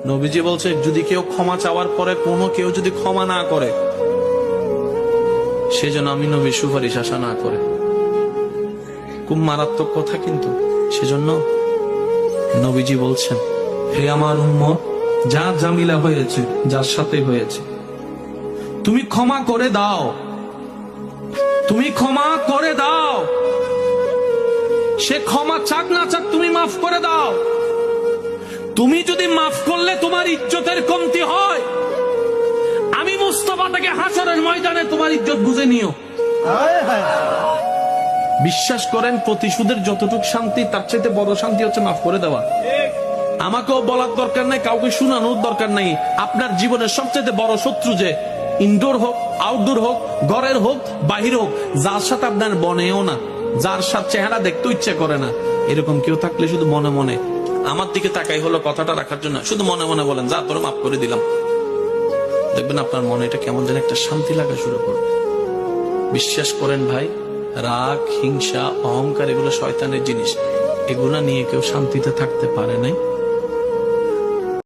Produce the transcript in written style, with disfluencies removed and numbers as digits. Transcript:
নবীজি বলছে যদি কেউ ক্ষমা চাওয়ার পরে কোনো কেউ যদি ক্ষমা না করে, সেজন্য আমি নবীর সুপারিশ আশা না করে। খুব মারাত্মক কথা কিন্তু। সেজন্য নবীজি বলছেন, হে আমার উম্মত, যা জামিলা হয়েছে যার সাথে হয়েছে তুমি ক্ষমা করে দাও, তুমি ক্ষমা করে দাও। সে ক্ষমা চাক না চাক তুমি মাফ করে দাও। তুমি যদি মাফ করলে তোমার ইজ্জতের কমতি হয়, আমি মুস্তাফাটাকে হাসরের ময়দানে তোমার ইজ্জত বুঝে নিও। বিশ্বাস করেন, প্রতিশোধের যতটুকু শান্তি তার চাইতে বড় শান্তি হচ্ছে মাফ করে দেওয়া। আমাকেও বলার দরকার নাই, কাউকে শোনানোর দরকার নাই। আপনার জীবনের সবচেয়ে বড় শত্রু যে ইনডোর হোক, আউটডোর হোক, ঘরের হোক, বাহির হোক, যার সাথে আপনার বনেও না, যার সাথে চেহারা দেখতে ইচ্ছে করে না, এরকম কেউ থাকলে শুধু মনে মনে আমার দিকে তাকাই হলো কথাটা রাখার জন্য, শুধু মনে মনে বলেন, যা তোর মাফ করে দিলাম। দেখবেন আপনার মনে এটা কেমন যেন একটা শান্তি লাগা শুরু করবে। বিশ্বাস করেন ভাই, রাগ, হিংসা, অহংকার এগুলো শয়তানের জিনিস। এগুলা নিয়ে কেউ শান্তিতে থাকতে পারে নাই।